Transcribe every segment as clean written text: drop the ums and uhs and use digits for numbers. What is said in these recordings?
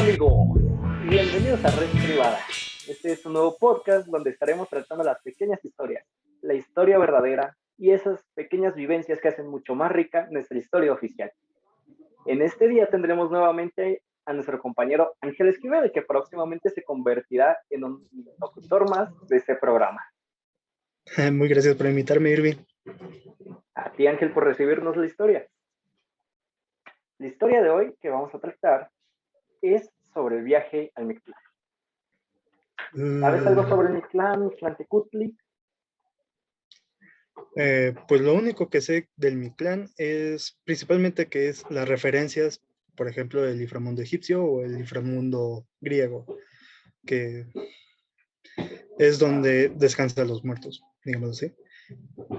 amigos? Bienvenidos a Red Privada. Este es un nuevo podcast donde estaremos tratando las pequeñas historias, la historia verdadera y esas pequeñas vivencias que hacen mucho más rica nuestra historia oficial. En este día tendremos nuevamente a nuestro compañero Ángel Esquivel, que próximamente se convertirá en un locutor más de este programa. Muy gracias por invitarme, Irving. A ti, Ángel, por recibirnos la historia. La historia de hoy que vamos a tratar es sobre el viaje al Mictlán. ¿Sabes algo sobre el Mictlán, Mictlantecutli? Pues lo único que sé del Mictlán es principalmente que es las referencias, por ejemplo, del inframundo egipcio o el inframundo griego, que es donde descansan los muertos, digamos así,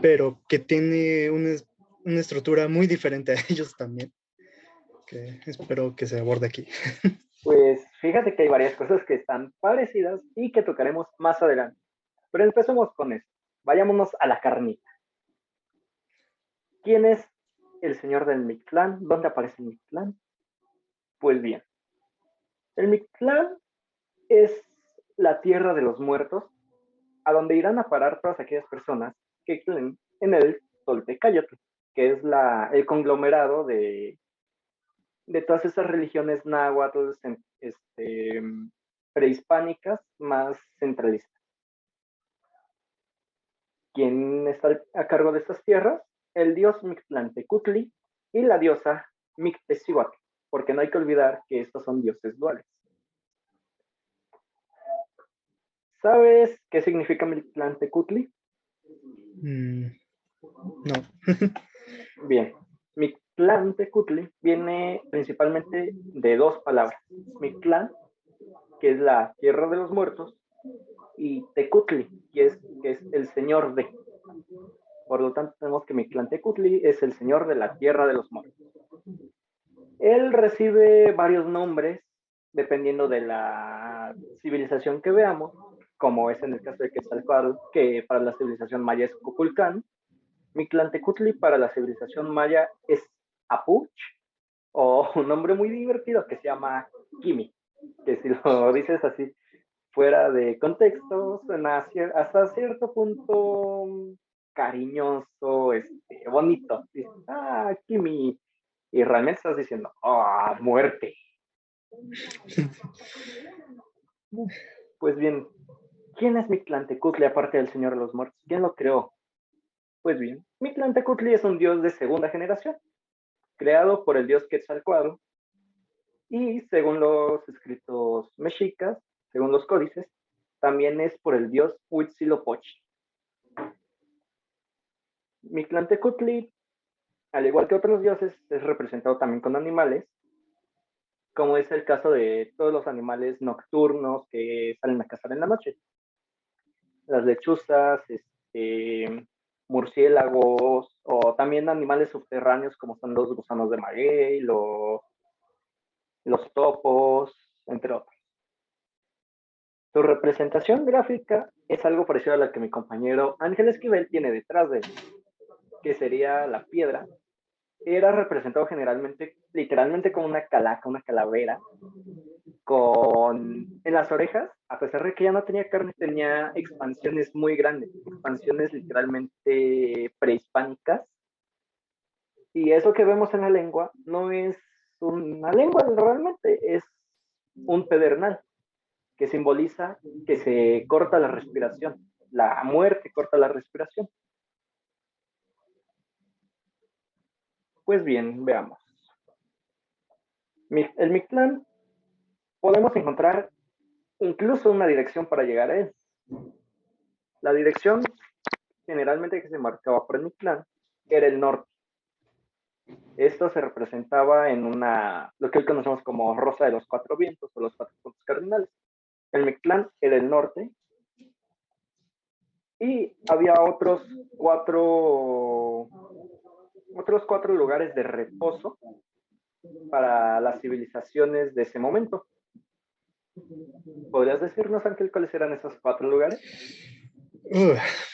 pero que tiene una estructura muy diferente a ellos también, que espero que se aborde aquí. Pues fíjate que hay varias cosas que están parecidas y que tocaremos más adelante. Pero empecemos con esto. Vayámonos a la carnita. ¿Quién es el señor del Mictlán? ¿Dónde aparece el Mictlán? Pues bien, el Mictlán es la tierra de los muertos, a donde irán a parar todas aquellas personas que creen en el Toltecayotl, que es el conglomerado de todas esas religiones náhuatl prehispánicas más centralistas. ¿Quién está a cargo de estas tierras? El dios Mictlantecutli y la diosa Mictecihuatl, porque no hay que olvidar que estos son dioses duales. ¿Sabes qué significa Mictlantecutli? No. Bien, Mictlantecutli viene principalmente de dos palabras. Mictlán, que es la tierra de los muertos, y Tecutli, que es el señor de. Por lo tanto, tenemos que Mictlantecutli es el señor de la tierra de los muertos. Él recibe varios nombres dependiendo de la civilización que veamos, como es en el caso de Quetzalcóatl, que para la civilización maya es Cuculcán. Mictlantecutli para la civilización maya es Apuch, o un nombre muy divertido que se llama Kimi, que si lo dices así fuera de contexto, suena hasta cierto punto cariñoso, bonito. Dices, Kimi. Y realmente estás diciendo, muerte. Pues bien, ¿quién es Mictlantecutli aparte del Señor de los Muertos? ¿Quién lo creó? Pues bien, Mictlantecutli es un dios de segunda generación, creado por el dios Quetzalcóatl, y según los escritos mexicas, según los códices, también es por el dios Huitzilopochtli. Mictlantecutli, al igual que otros dioses, es representado también con animales, como es el caso de todos los animales nocturnos que salen a cazar en la noche. Las lechuzas, murciélagos, o también animales subterráneos como son los gusanos de maguey, los topos, entre otros. Su representación gráfica es algo parecido a la que mi compañero Ángel Esquivel tiene detrás de él, que sería la piedra. Era representado generalmente, literalmente como una calaca, una calavera, en las orejas, a pesar de que ya no tenía carne, tenía expansiones muy grandes, expansiones literalmente prehispánicas. Y eso que vemos en la lengua no es una lengua realmente, es un pedernal que simboliza que se corta la respiración, la muerte corta la respiración. Pues bien, veamos. El Mictlán podemos encontrar incluso una dirección para llegar a él. La dirección generalmente que se marcaba por el Mictlán era el norte. Esto se representaba en lo que hoy conocemos como Rosa de los Cuatro Vientos o los Cuatro Puntos Cardinales. El Mictlán era el norte y había otros cuatro lugares de reposo para las civilizaciones de ese momento. ¿Podrías decirnos, Ángel, cuáles eran esos 4 lugares?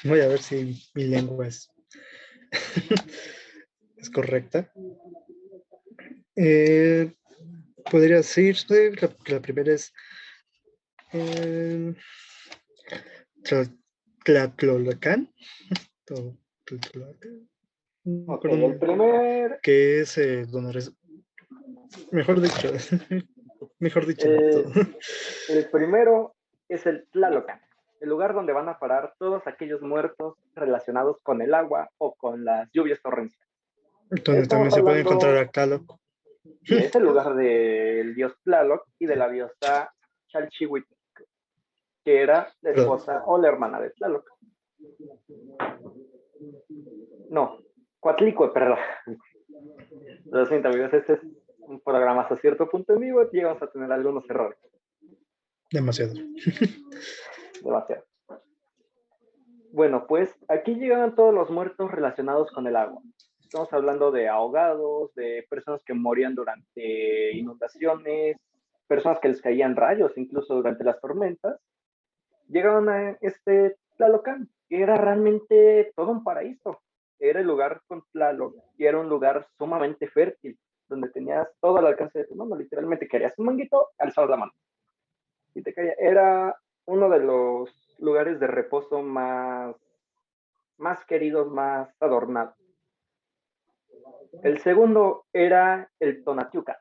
Voy a ver si mi lengua es correcta. podría decirse que la primera es eh, Tlatlolacán, o Tlatlolacán, Ok, el perdón, primer, que es donde mejor dicho, mejor dicho, no, eh, todo. el primero es el Tlalocan, el lugar donde van a parar todos aquellos muertos relacionados con el agua o con las lluvias torrenciales. Donde Estamos también se puede encontrar hablando, a Tlaloc. sí, es el lugar del dios Tlaloc y de la diosa Chalchihuitl, que era la Perdón. esposa o la hermana de Tlaloc. No, Coatlicue, perdón. Lo siento, amigos, este es un programa hasta cierto punto en vivo y vamos a tener algunos errores. Demasiado. Demasiado. Bueno, pues aquí llegaban todos los muertos relacionados con el agua. Estamos hablando de ahogados, de personas que morían durante inundaciones, personas que les caían rayos incluso durante las tormentas. Llegaban a este Tlalocan, que era realmente todo un paraíso. Era el lugar con Tlaloc y era un lugar sumamente fértil, donde tenías todo al alcance de tu mano. Literalmente querías un manguito, alzabas la mano y te caía. Era uno de los lugares de reposo más queridos, más adornados. El segundo era el Tonatiuca,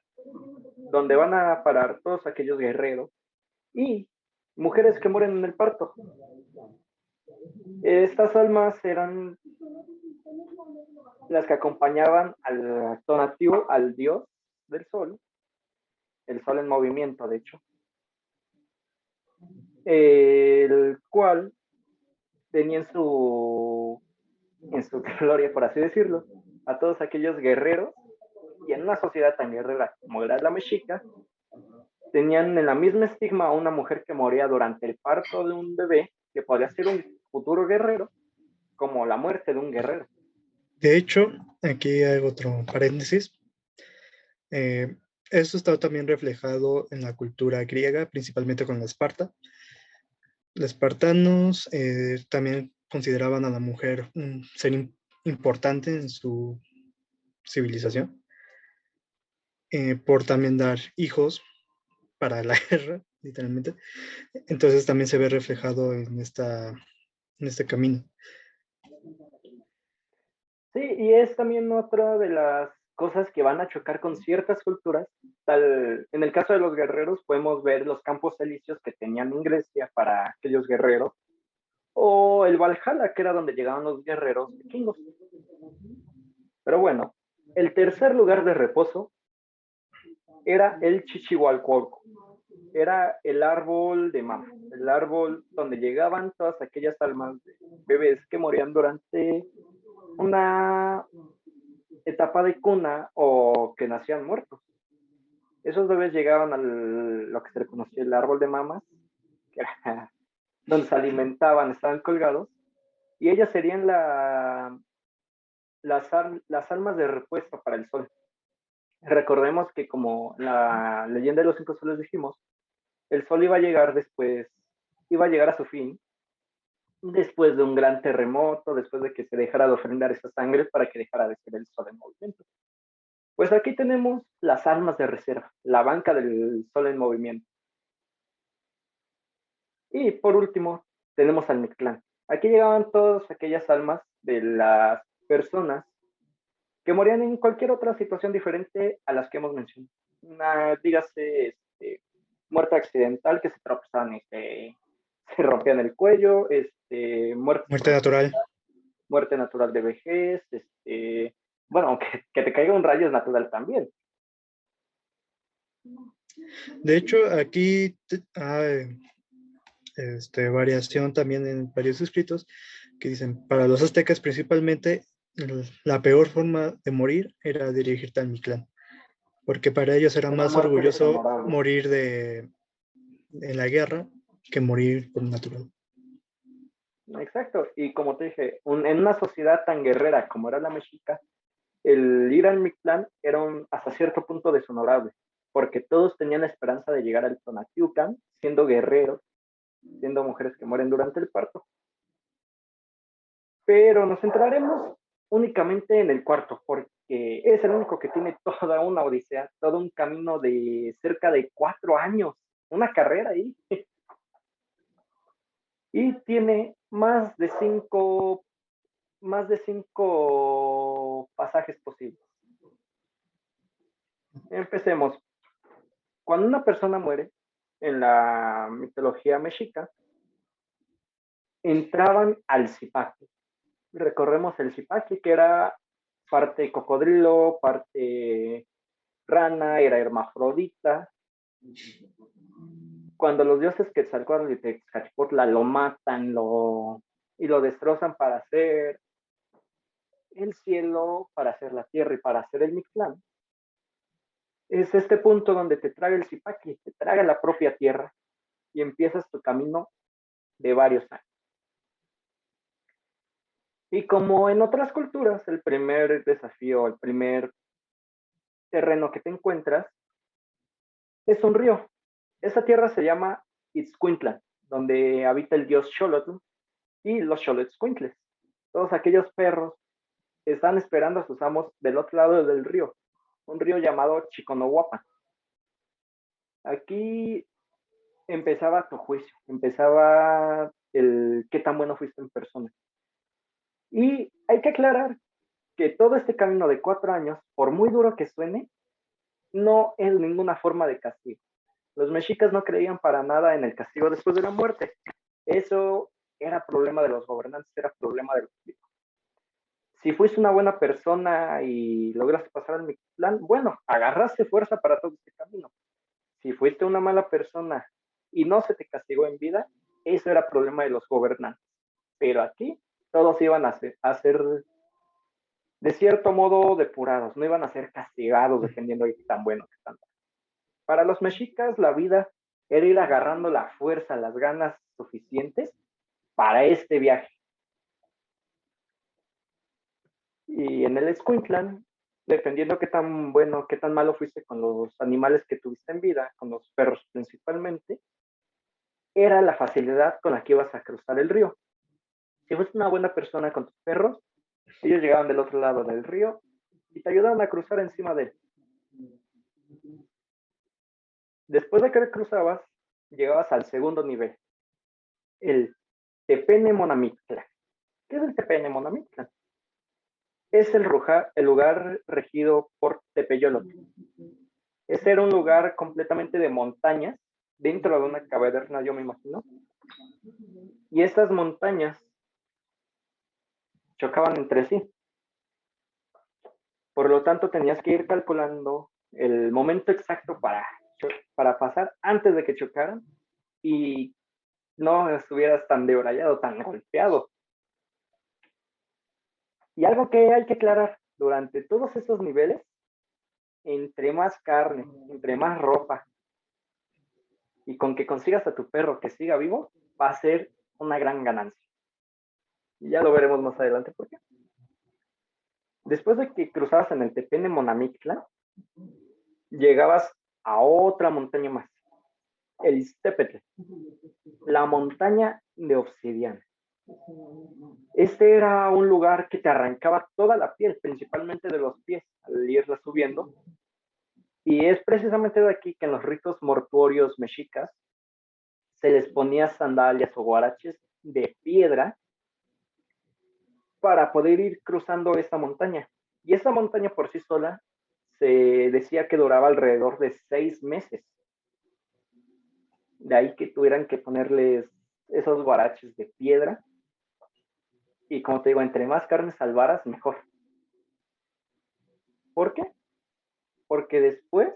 donde van a parar todos aquellos guerreros y mujeres que mueren en el parto. Estas almas eran las que acompañaban al Tonatiuh, al dios del sol, el sol en movimiento, de hecho, el cual tenía en su gloria, por así decirlo, a todos aquellos guerreros, y en una sociedad tan guerrera como era la mexica, tenían en la misma estigma a una mujer que moría durante el parto de un bebé, que podía ser un futuro guerrero, como la muerte de un guerrero. De hecho, aquí hay otro paréntesis. Eh, Esto está también reflejado en la cultura griega, principalmente con la Esparta. Los espartanos también consideraban a la mujer un ser importante en su civilización, por también dar hijos para la guerra, literalmente. Entonces también se ve reflejado en este camino. Sí, y es también otra de las cosas que van a chocar con ciertas culturas. Tal, en el caso de los guerreros, podemos ver los campos elíseos que tenían en Grecia para aquellos guerreros, o el Valhalla, que era donde llegaban los guerreros vikingos. Pero bueno, el tercer lugar de reposo era el Chichihualcoco. Era el árbol de mama, el árbol donde llegaban todas aquellas almas de bebés que morían durante una etapa de cuna o que nacían muertos. Esos bebés llegaban a lo que se le conocía el árbol de mamas, que era donde se alimentaban, estaban colgados, y ellas serían las almas de repuesto para el sol. Recordemos que como la leyenda de los cinco soles dijimos, el sol iba a llegar después, iba a llegar a su fin, después de un gran terremoto, después de que se dejara de ofrendar esa sangre para que dejara de ser el sol en movimiento. Pues aquí tenemos las almas de reserva, la banca del sol en movimiento. Y por último, tenemos al Mictlán. Aquí llegaban todas aquellas almas de las personas que morían en cualquier otra situación diferente a las que hemos mencionado. Dígase, muerte accidental, que se tropezaban y se rompían el cuello, muerte por Muerte natural. enfermedad, muerte natural de vejez, bueno, aunque que te caiga un rayo es natural también. De hecho, aquí hay variación también en varios escritos que dicen, para los aztecas principalmente, la peor forma de morir era dirigirte al Mictlán, porque para ellos era Una más muerte orgulloso deshonorable. morir en la guerra que morir por natural. Exacto, y como te dije, en una sociedad tan guerrera como era la mexica, el ir al Mictlán era hasta cierto punto deshonorable, porque todos tenían la esperanza de llegar al Tonatiucan siendo guerreros, siendo mujeres que mueren durante el parto. Pero nos centraremos únicamente en el cuarto, que es el único que tiene toda una odisea, todo un camino de cerca de 4 años, una carrera ahí. Y tiene más de cinco pasajes posibles. Empecemos. Cuando una persona muere, en la mitología mexica, entraban al zipaquil. Recorremos el zipaquil, que era parte cocodrilo, parte rana, era hermafrodita. Cuando los dioses Quetzalcóatl y Tezcatlipoca lo matan y lo destrozan para hacer el cielo, para hacer la tierra y para hacer el Mictlán, es este punto donde te traga el zipaquil, te traga la propia tierra y empiezas tu camino de varios años. Y como en otras culturas, el primer desafío, el primer terreno que te encuentras es un río. Esa tierra se llama Itzcuintlan, donde habita el dios Xolotl y los Xoloitzcuintles. Todos aquellos perros que están esperando a sus amos del otro lado del río, un río llamado Chiconahuapan. Aquí empezaba tu juicio, empezaba el qué tan bueno fuiste en persona. Y hay que aclarar que todo este camino de 4 años, por muy duro que suene, no es ninguna forma de castigo. Los mexicas no creían para nada en el castigo después de la muerte. Eso era problema de los gobernantes, era problema de los ricos. Si fuiste una buena persona y lograste pasar el plan, bueno, agarraste fuerza para todo este camino. Si fuiste una mala persona y no se te castigó en vida, eso era problema de los gobernantes. Pero aquí todos iban a ser de cierto modo depurados, no iban a ser castigados dependiendo de qué tan bueno que están. Para los mexicas, la vida era ir agarrando la fuerza, las ganas suficientes para este viaje. Y en el Escuintlan, dependiendo qué tan bueno, qué tan malo fuiste con los animales que tuviste en vida, con los perros principalmente, era la facilidad con la que ibas a cruzar el río. Si fuiste una buena persona con tus perros, ellos llegaban del otro lado del río y te ayudaban a cruzar encima de él. Después de que cruzabas, llegabas al segundo nivel, el Tepene Monamictlan. ¿Qué es el Tepene Monamictlan? Es el lugar regido por Tepeyolotl. Ese era un lugar completamente de montañas, dentro de una caverna, yo me imagino. Y estas montañas chocaban entre sí. Por lo tanto, tenías que ir calculando el momento exacto para pasar antes de que chocaran y no estuvieras tan debrayado, tan golpeado. Y algo que hay que aclarar, durante todos estos niveles, entre más carne, entre más ropa, y con que consigas a tu perro que siga vivo, va a ser una gran ganancia. Y ya lo veremos más adelante por qué. Después de que cruzabas en el Tepene Monamictlan, llegabas a otra montaña más, el Iztepetl, la montaña de obsidiana. Este era un lugar que te arrancaba toda la piel, principalmente de los pies, al irla subiendo. Y es precisamente de aquí que en los ritos mortuorios mexicas se les ponía sandalias o guaraches de piedra para poder ir cruzando esta montaña. Y esta montaña por sí sola se decía que duraba alrededor de 6 meses. De ahí que tuvieran que ponerles esos guaraches de piedra. Y como te digo, entre más carne salvaras, mejor. ¿Por qué? Porque después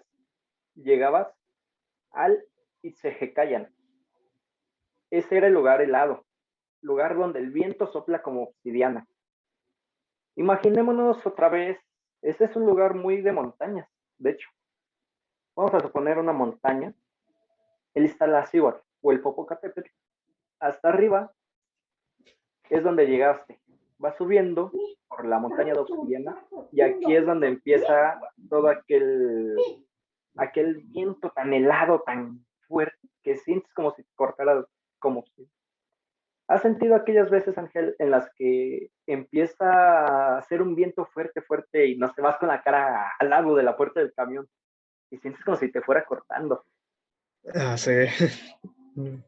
llegabas al Itzehecayan. Ese era el lugar helado, lugar donde el viento sopla como obsidiana. Imaginémonos otra vez, ese es un lugar muy de montañas, de hecho. Vamos a suponer una montaña, el Iztaccíhuatl o el Popocatépetl. Hasta arriba es donde llegaste. Vas subiendo por la montaña de obsidiana y aquí es donde empieza todo aquel viento tan helado, tan fuerte, que sientes como si te cortara como obsidiana. ¿Has sentido aquellas veces, Ángel, en las que empieza a hacer un viento fuerte, fuerte y no te vas con la cara al lado de la puerta del camión y sientes como si te fuera cortando? Ah, sí.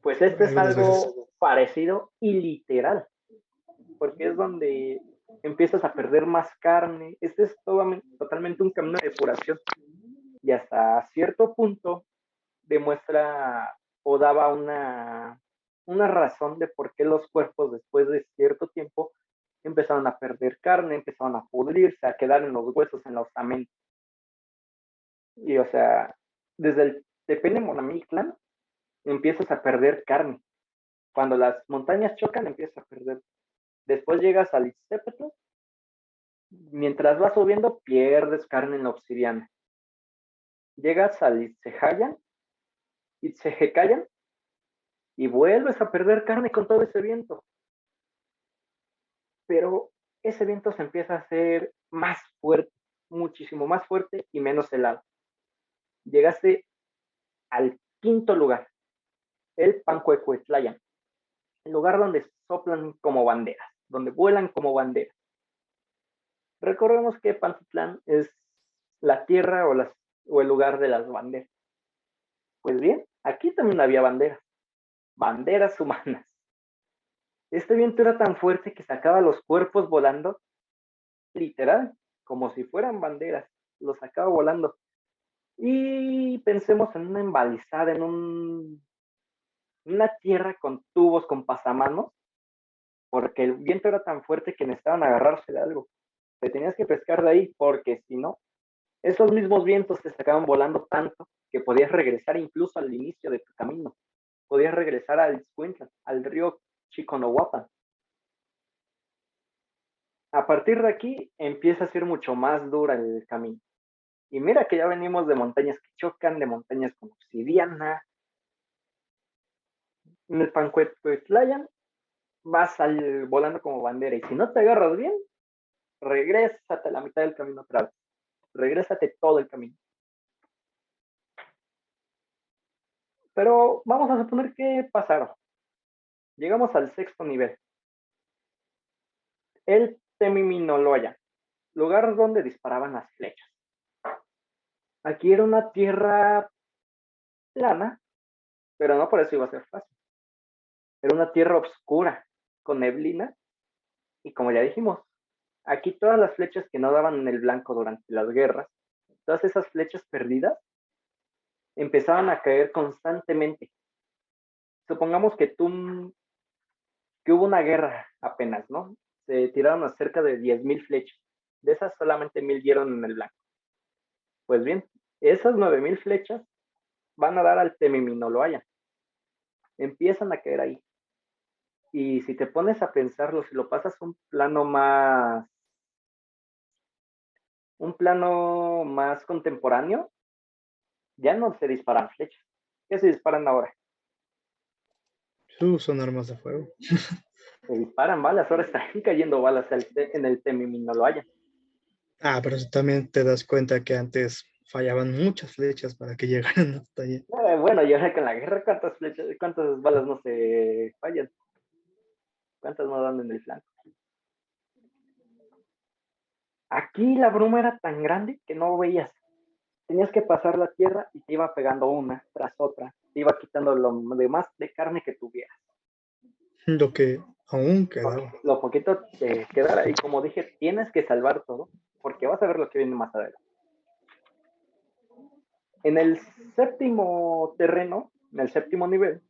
Pues este es Algunas veces. algo parecido y literal, porque es donde empiezas a perder más carne. Este es totalmente un camino de depuración y hasta cierto punto demuestra o daba una razón de por qué los cuerpos después de cierto tiempo empezaron a perder carne, empezaron a pudrirse, a quedar en los huesos, en la osamenta. Y o sea, desde el Tepene Monamictlan empiezas a perder carne. Cuando las montañas chocan, empiezas a perder. Después llegas al Ixtépetl, mientras vas subiendo, pierdes carne en la obsidiana. Llegas al Itzehecayan, y vuelves a perder carne con todo ese viento. Pero ese viento se empieza a hacer más fuerte, muchísimo más fuerte y menos helado. Llegaste al quinto lugar, el Pancuecuetlayan, el lugar donde soplan como banderas, donde vuelan como banderas. Recordemos que Pantitlán es la tierra o el lugar de las banderas. Pues bien, aquí también había banderas, banderas humanas. Este viento era tan fuerte que sacaba los cuerpos volando, literal, como si fueran banderas, los sacaba volando. Y pensemos en una embalizada, una tierra con tubos, con pasamanos, porque el viento era tan fuerte que necesitaban agarrarse de algo. Te tenías que pescar de ahí, porque si no, esos mismos vientos te sacaban volando tanto que podías regresar incluso al inicio de tu camino. Podías regresar al Escuintla, al río Chiconahuapan. A partir de aquí empieza a ser mucho más dura el camino. Y mira que ya venimos de montañas que chocan, de montañas con obsidiana. En el Pancuetlayan vas volando como bandera. Y si no te agarras bien, regrésate a la mitad del camino otra vez. Regrésate todo el camino. Pero vamos a suponer que pasaron. Llegamos al sexto nivel. El Temiminoloya, lugar donde disparaban las flechas. Aquí era una tierra plana, pero no por eso iba a ser fácil. Era una tierra oscura, con neblina, y como ya dijimos, aquí todas las flechas que no daban en el blanco durante las guerras, todas esas flechas perdidas, empezaban a caer constantemente. Supongamos que hubo una guerra apenas, ¿no? Se tiraron a cerca de 10,000 flechas. De esas solamente 1,000 dieron en el blanco. Pues bien, esas 9,000 flechas van a dar al Temiminoloaya. Empiezan a caer ahí. Y si te pones a pensarlo, si lo pasas un plano más contemporáneo, ya no se disparan flechas. ¿Qué se disparan ahora? Son armas de fuego. Se disparan balas, ahora están cayendo balas en el Temiminoloaya. Ah, pero también te das cuenta que antes fallaban muchas flechas para que llegaran hasta allí. Bueno, y ahora con la guerra, cuántas balas no se fallan? ¿Cuántas no dan en el flanco? Aquí la bruma era tan grande que no veías. Tenías que pasar la tierra y te iba pegando una tras otra. Te iba quitando lo demás de carne que tuvieras. Lo que aún quedaba. Lo poquito te quedara. Y como dije, tienes que salvar todo porque vas a ver lo que viene más adelante. En el séptimo terreno, en el séptimo nivel,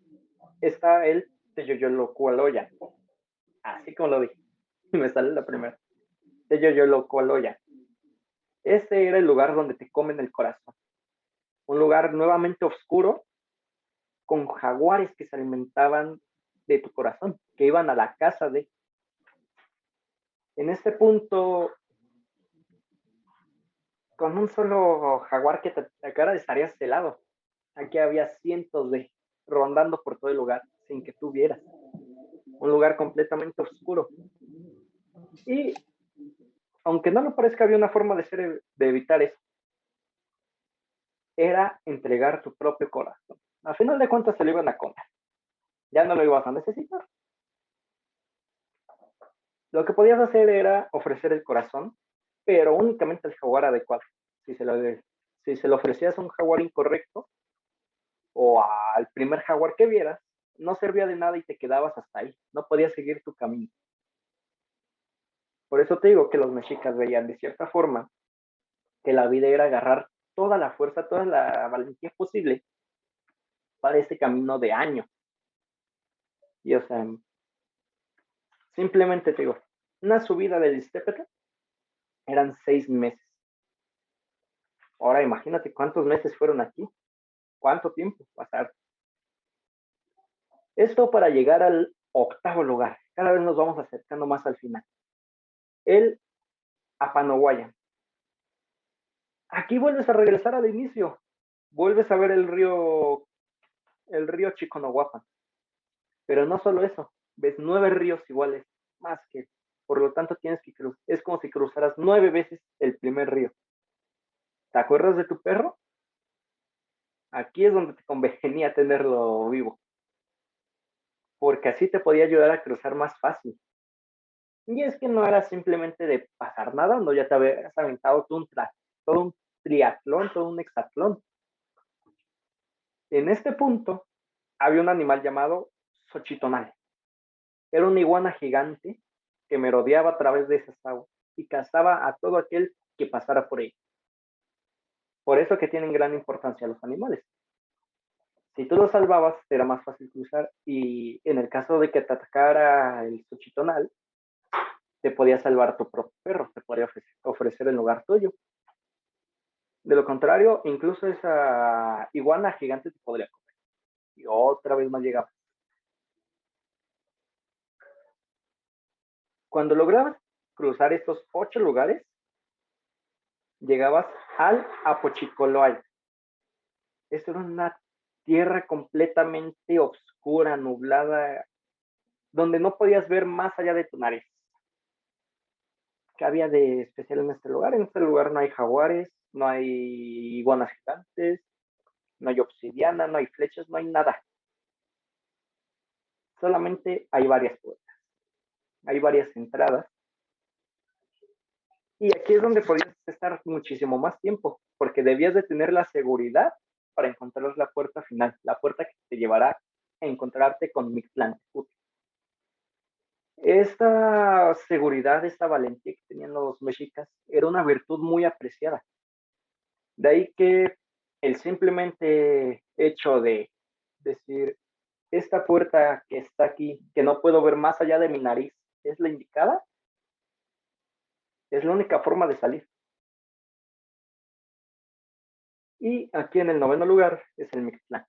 está el Teyoyolocualoya. Así como lo dije. Me sale la primera. Teyoyolocualoya. Ese era el lugar donde te comen el corazón. Un lugar nuevamente oscuro, con jaguares que se alimentaban de tu corazón, que iban a la casa de. En este punto, con un solo jaguar que te atacara, estarías helado. Aquí había cientos rondando por todo el lugar sin que tú vieras. Un lugar completamente oscuro. Y aunque no me parezca, había una forma de evitar eso. Era entregar tu propio corazón. A final de cuentas se lo iban a comer. Ya no lo ibas a necesitar. Lo que podías hacer era ofrecer el corazón, pero únicamente al jaguar adecuado. Si si se lo ofrecías a un jaguar incorrecto o al primer jaguar que vieras, no servía de nada y te quedabas hasta ahí. No podías seguir tu camino. Por eso te digo que los mexicas veían de cierta forma que la vida era agarrar toda la fuerza, toda la valentía posible para ese camino de años. Y o sea, simplemente te digo, una subida del Iztépetl eran 6 meses. Ahora imagínate cuántos meses fueron aquí, cuánto tiempo pasaron. Esto para llegar al octavo lugar. Cada vez nos vamos acercando más al final. El Apanohuayan. Aquí vuelves a regresar al inicio. Vuelves a ver el río Chiconahuapan. Pero no solo eso, ves 9 ríos iguales, más que. Por lo tanto, tienes que cruzar. Es como si cruzaras 9 veces el primer río. ¿Te acuerdas de tu perro? Aquí es donde te convenía tenerlo vivo, porque así te podía ayudar a cruzar más fácil. Y es que no era simplemente de pasar nada, no, ya te habías aventado todo un triatlón, todo un hexatlón. En este punto había un animal llamado Xochitonal. Era una iguana gigante que merodeaba a través de esas aguas y cazaba a todo aquel que pasara por ahí. Por eso que tienen gran importancia los animales. Si tú los salvabas, era más fácil cruzar y en el caso de que te atacara el Xochitonal, te podía salvar tu propio perro, te podría ofrecer el lugar tuyo. De lo contrario, incluso esa iguana gigante te podría comer. Y otra vez más llegaba. Cuando lograbas cruzar estos 8 lugares, llegabas al Apochicoloay. Esto era una tierra completamente oscura, nublada, donde no podías ver más allá de tu nariz. ¿Qué había de especial en este lugar? En este lugar no hay jaguares, no hay iguanas gigantes, no hay obsidiana, no hay flechas, no hay nada. Solamente hay varias puertas, hay varias entradas. Y aquí es donde podías estar muchísimo más tiempo, porque debías de tener la seguridad para encontrar la puerta final, la puerta que te llevará a encontrarte con Mictlantecutli. Esta seguridad, esta valentía que tenían los mexicas era una virtud muy apreciada. De ahí que el simplemente hecho de decir, esta puerta que está aquí, que no puedo ver más allá de mi nariz, es la indicada, es la única forma de salir. Y aquí en el noveno lugar es el Mictlán.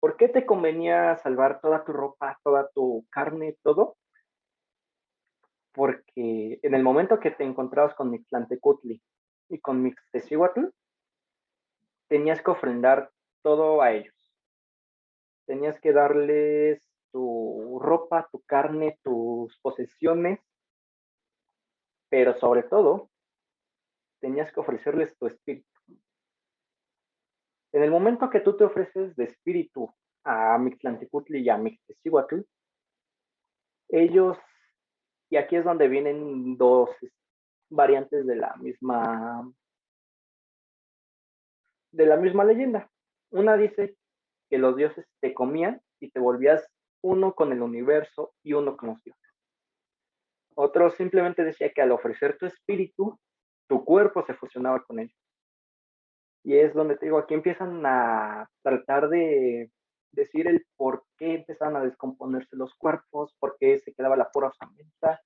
¿Por qué te convenía salvar toda tu ropa, toda tu carne, todo? Porque en el momento que te encontrabas con Mictlantecutli y con Mixtecihuatl, tenías que ofrendar todo a ellos. Tenías que darles tu ropa, tu carne, tus posesiones, pero sobre todo, tenías que ofrecerles tu espíritu. En el momento que tú te ofreces de espíritu a Mictlantecutli y a Mixtecihuatl, ellos, y aquí es donde vienen dos variantes de la misma leyenda. Una dice que los dioses te comían y te volvías uno con el universo y uno con los dioses. Otro simplemente decía que al ofrecer tu espíritu, tu cuerpo se fusionaba con ellos. Y es donde te digo, aquí empiezan a tratar de decir el por qué empezaban a descomponerse los cuerpos, por qué se quedaba la pura osamenta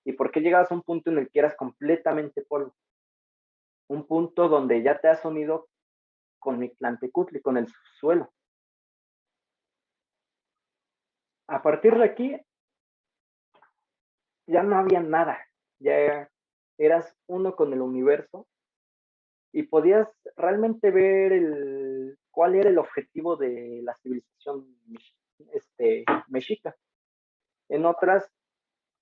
y por qué llegabas a un punto en el que eras completamente polvo. Un punto donde ya te has unido con Mictlantecutli, con el suelo. A partir de aquí ya no había nada, ya eras uno con el universo y podías realmente ver cuál era el objetivo de la civilización mexica. En otras,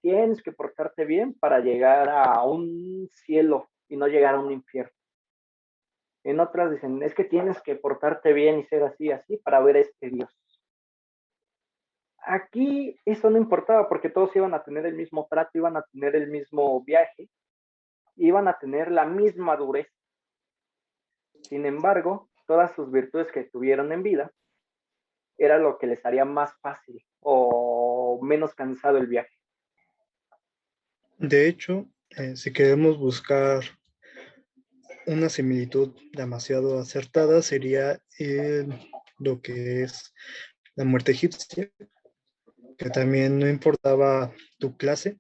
tienes que portarte bien para llegar a un cielo y no llegar a un infierno. En otras dicen, es que tienes que portarte bien y ser así, así, para ver a este Dios. Aquí eso no importaba porque todos iban a tener el mismo trato, iban a tener el mismo viaje, iban a tener la misma dureza. Sin embargo, todas sus virtudes que tuvieron en vida era lo que les haría más fácil o menos cansado el viaje. De hecho, si queremos buscar una similitud demasiado acertada, sería lo que es la muerte egipcia, que también no importaba tu clase,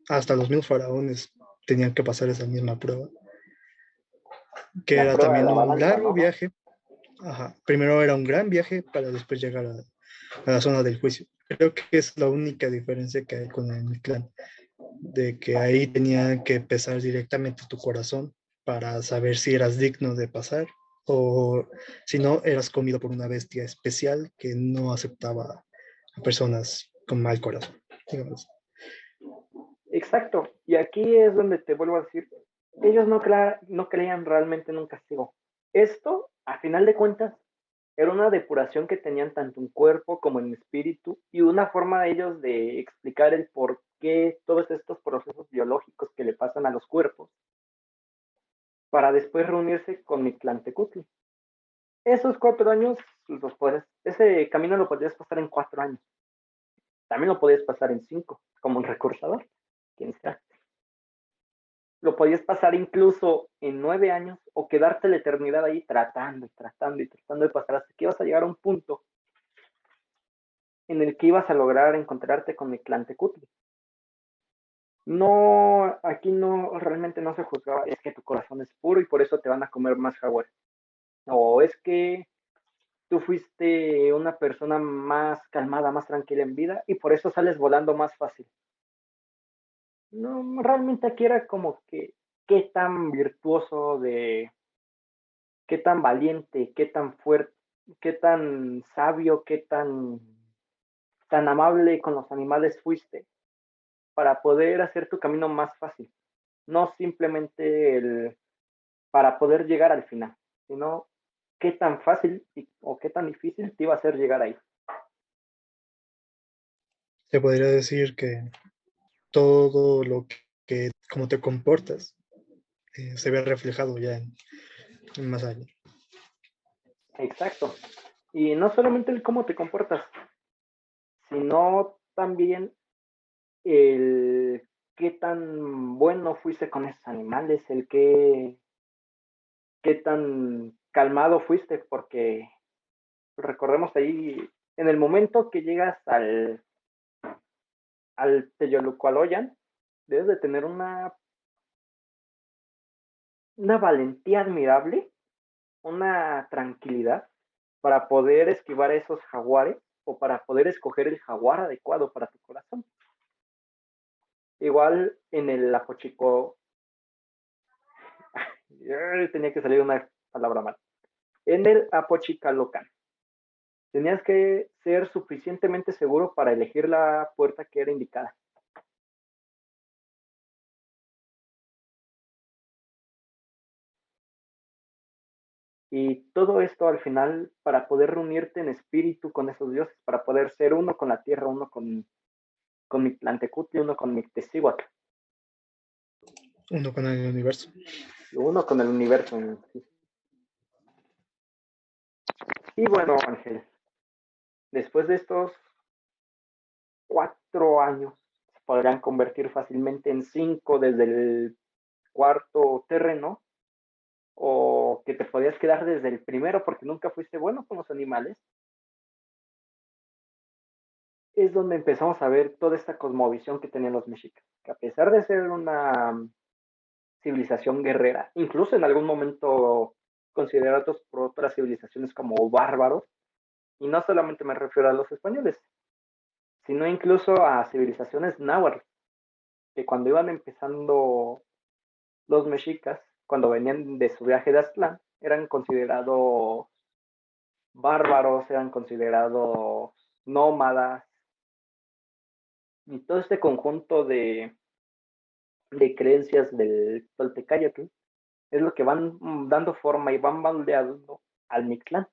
hasta los mismos faraones tenían que pasar esa misma prueba, que La era prueba de también la un balanza, largo ¿no? viaje. Ajá. Primero era un gran viaje para después llegar a la zona del juicio. Creo que es la única diferencia que hay con el clan, de que ahí tenían que pesar directamente tu corazón para saber si eras digno de pasar o si no, eras comido por una bestia especial que no aceptaba a personas con mal corazón, digamos. Exacto. Y aquí es donde te vuelvo a decir, ellos no creían realmente en un castigo. Esto, a final de cuentas, era una depuración que tenían tanto en cuerpo como en espíritu y una forma de ellos de explicar el por qué todos estos procesos biológicos que le pasan a los cuerpos para después reunirse con Mictlantecutli. Esos 4 años, ese camino lo podías pasar en 4 años. También lo podías pasar en 5, como un recursador, quien sea. Lo podías pasar incluso en 9 años o quedarte la eternidad ahí tratando y tratando y tratando de pasar hasta que ibas a llegar a un punto en el que ibas a lograr encontrarte con Mictlantecutli. No, aquí no, realmente no se juzgaba, es que tu corazón es puro y por eso te van a comer más jaguar. O es que tú fuiste una persona más calmada, más tranquila en vida y por eso sales volando más fácil. No, realmente aquí era como que qué tan virtuoso de, qué tan valiente, qué tan fuerte, qué tan sabio, qué tan amable con los animales fuiste para poder hacer tu camino más fácil. No simplemente para poder llegar al final, sino qué tan fácil o qué tan difícil te iba a hacer llegar ahí. Se podría decir que todo lo que como te comportas se ve reflejado ya en más años. Exacto. Y no solamente el cómo te comportas, sino también el qué tan bueno fuiste con esos animales, el qué tan calmado fuiste, porque recordemos ahí, en el momento que llegas al Teyolucualoyan, debes de tener una valentía admirable, una tranquilidad para poder esquivar a esos jaguares o para poder escoger el jaguar adecuado para tu corazón. Igual en el Apochico, tenía que salir una palabra mal. En el Apochicalocan, tenías que ser suficientemente seguro para elegir la puerta que era indicada. Y todo esto al final para poder reunirte en espíritu con esos dioses, para poder ser uno con la tierra, uno con Mictlantecutli, uno con Mictezíhuatl, Uno con el universo. uno con el universo. Y bueno, Ángel, después de estos 4 años, se podrán convertir fácilmente en 5 desde el cuarto terreno, o que te podías quedar desde el primero porque nunca fuiste bueno con los animales, es donde empezamos a ver toda esta cosmovisión que tenían los mexicas, que a pesar de ser una civilización guerrera, incluso en algún momento considerados por otras civilizaciones como bárbaros, y no solamente me refiero a los españoles, sino incluso a civilizaciones náhuatl, que cuando iban empezando los mexicas, cuando venían de su viaje de Aztlán, eran considerados bárbaros, eran considerados nómadas, y todo este conjunto de creencias del Toltecayotl es lo que van dando forma y van moldeando al Mictlán.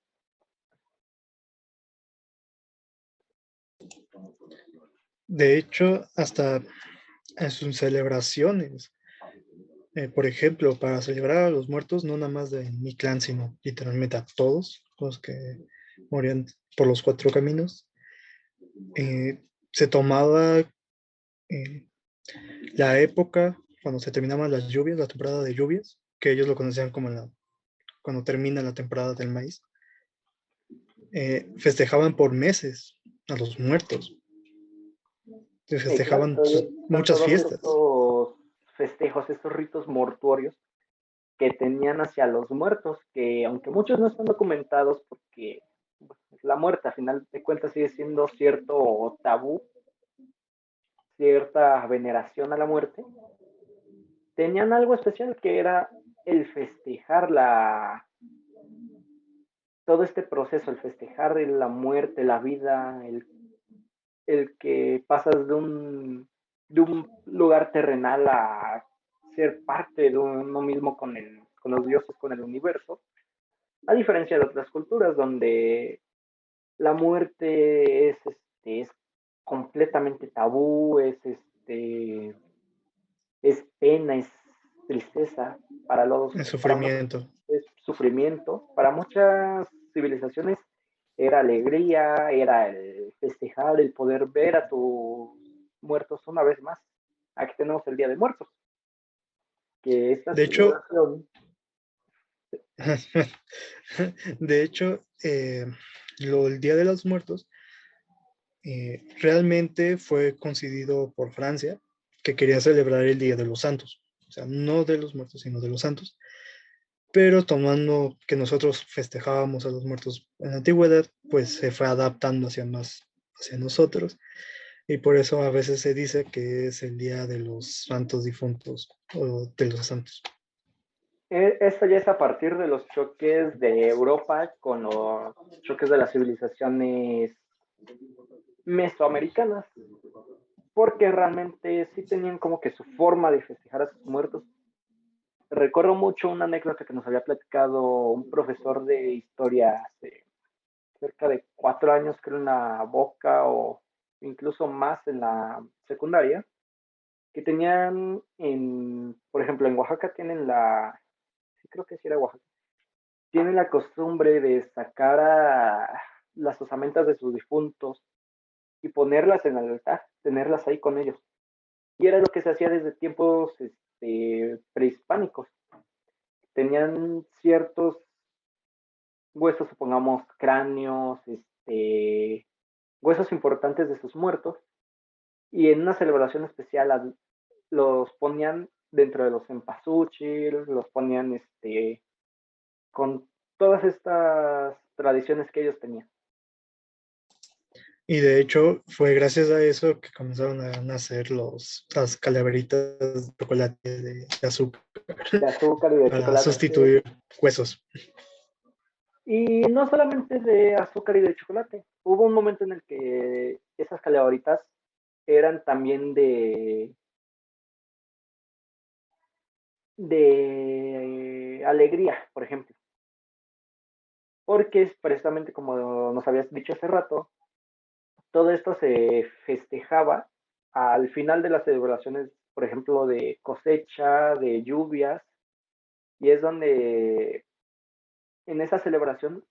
De hecho, hasta en sus celebraciones, por ejemplo, para celebrar a los muertos, no nada más de mi clan, sino literalmente a todos los que morían por los cuatro caminos, se tomaba eh, la época cuando se terminaban las lluvias, la temporada de lluvias, que ellos lo conocían como cuando termina la temporada del maíz, festejaban por meses a los muertos, se festejaban Exacto, y son muchas todos fiestas. estos festejos, estos ritos mortuorios que tenían hacia los muertos, que aunque muchos no están documentados porque la muerte a final de cuentas sigue siendo cierto tabú, cierta veneración a la muerte, tenían algo especial que era el festejar todo este proceso, el festejar la muerte, la vida, el que pasas de un lugar terrenal a ser parte de uno mismo con los dioses, con el universo, a diferencia de otras culturas donde la muerte es completamente tabú, es pena, es tristeza, El para muchos sufrimiento. es sufrimiento, para muchas civilizaciones era alegría, era el festejar, el poder ver a tus muertos una vez más. Aquí tenemos el Día de Muertos, que esta De hecho, celebración, de hecho, el Día de los Muertos realmente fue concedido por Francia, que quería celebrar el Día de los Santos, o sea, no de los muertos, sino de los santos, pero tomando que nosotros festejábamos a los muertos en la antigüedad, pues se fue adaptando hacia más hacia nosotros, y por eso a veces se dice que es el Día de los Santos Difuntos o de los Santos. esto ya es a partir de los choques de Europa con los choques de las civilizaciones mesoamericanas, porque realmente sí tenían como que su forma de festejar a sus muertos. Recuerdo mucho una anécdota que nos había platicado un profesor de historia hace cerca de 4 años, creo, en la Boca o incluso más en la secundaria, que tenían por ejemplo, en Oaxaca tienen sí creo que sí era Oaxaca, tienen la costumbre de sacar a las osamentas de sus difuntos y ponerlas en el altar, tenerlas ahí con ellos. Y era lo que se hacía desde tiempos prehispánicos. Tenían ciertos huesos, supongamos cráneos, huesos importantes de sus muertos, y en una celebración especial los ponían dentro de los cempasúchil, los ponían con todas estas tradiciones que ellos tenían. Y de hecho fue gracias a eso que comenzaron a nacer las calaveritas de chocolate de azúcar De azúcar y de para chocolate. sustituir huesos. Y no solamente de azúcar y de chocolate. Hubo un momento en el que esas calaveritas eran también de alegría, por ejemplo. Porque es precisamente como nos habías dicho hace rato, todo esto se festejaba al final de las celebraciones, por ejemplo, de cosecha, de lluvias, y es donde en esa celebración,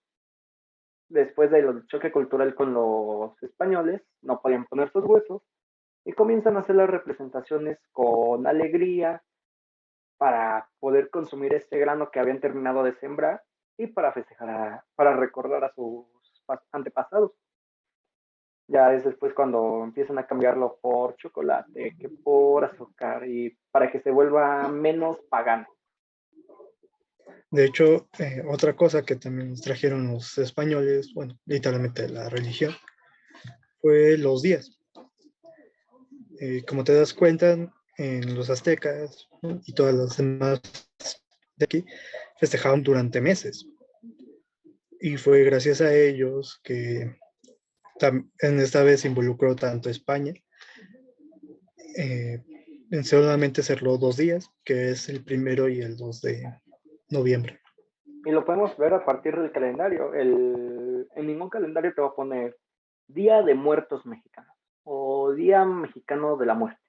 después del choque cultural con los españoles, no podían poner sus huesos y comienzan a hacer las representaciones con alegría para poder consumir este grano que habían terminado de sembrar y para festejar, para recordar a sus antepasados. Ya es después cuando empiezan a cambiarlo por chocolate, que por azúcar, y para que se vuelva menos pagano. De hecho, otra cosa que también nos trajeron los españoles, bueno, literalmente la religión, fue los días. Como te das cuenta, en los aztecas, ¿no? Y todas las demás de aquí festejaban durante meses. Y fue gracias a ellos que en esta vez involucró tanto España. Eh, solamente cerró 2 días, que es el 1 y el 2 de noviembre. Y lo podemos ver a partir del calendario. En ningún calendario te va a poner Día de Muertos Mexicanos o como Día Mexicano de la Muerte.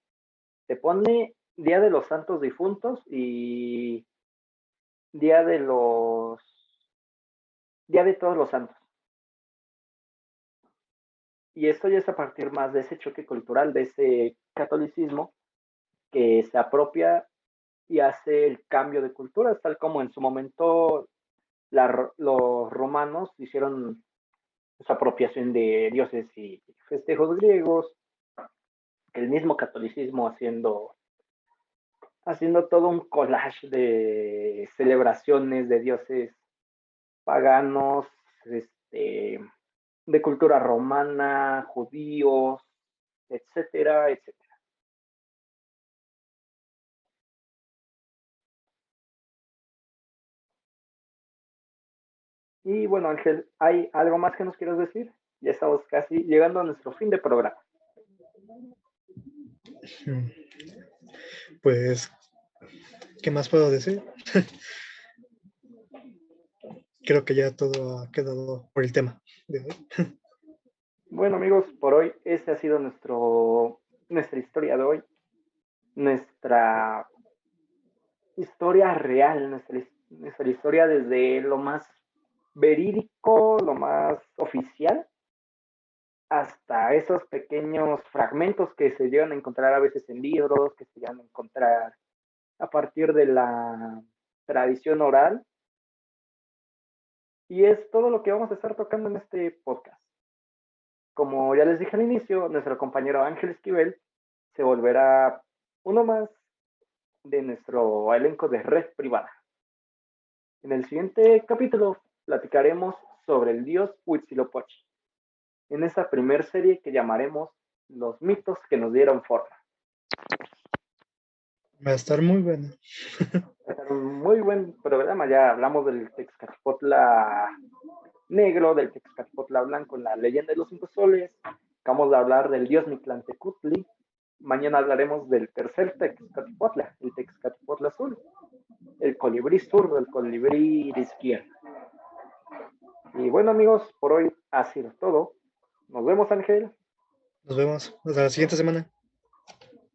Se pone Día de los Santos Difuntos y Día de todos los santos. Y esto ya es a partir más de ese choque cultural, de ese catolicismo que se apropia y hace el cambio de culturas, tal como en su momento los romanos hicieron su apropiación de dioses y festejos griegos, el mismo catolicismo haciendo todo un collage de celebraciones de dioses paganos, de cultura romana, judíos, etcétera, etcétera. Y bueno, Ángel, ¿hay algo más que nos quieras decir? Ya estamos casi llegando a nuestro fin de programa. Pues, ¿qué más puedo decir? Creo que ya todo ha quedado por el tema de hoy. Bueno, amigos, por hoy esa ha sido nuestra historia de hoy, nuestra historia real, nuestra historia desde lo más verídico, lo más oficial, hasta esos pequeños fragmentos que se llegan a encontrar a veces en libros, que se llegan a encontrar a partir de la tradición oral. Y es todo lo que vamos a estar tocando en este podcast. Como ya les dije al inicio, nuestro compañero Ángel Esquivel se volverá uno más de nuestro elenco de Red Privada. En el siguiente capítulo platicaremos sobre el dios Huitzilopochtli, en esta primer serie que llamaremos Los mitos que nos dieron forma. Va a estar muy bueno. Va a estar un muy buen programa. Ya hablamos del Texcatepotla negro, del Texcatepotla blanco, la leyenda de los 5 soles. Acabamos de hablar del dios Mictlantecutli. Mañana hablaremos del tercer Texcatepotla, el Texcatepotla azul, el colibrí zurdo, el colibrí de izquierda. Y bueno, amigos, por hoy ha sido todo. Nos vemos, Ángel. Nos vemos hasta la siguiente semana.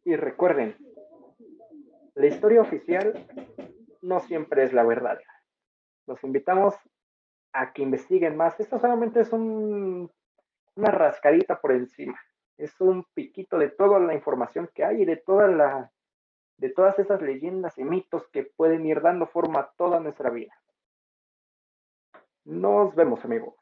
Y recuerden, la historia oficial no siempre es la verdad. Los invitamos a que investiguen más. Esto solamente es una rascadita por encima. Es un piquito de toda la información que hay y de todas esas leyendas y mitos que pueden ir dando forma a toda nuestra vida. Nos vemos, amigos.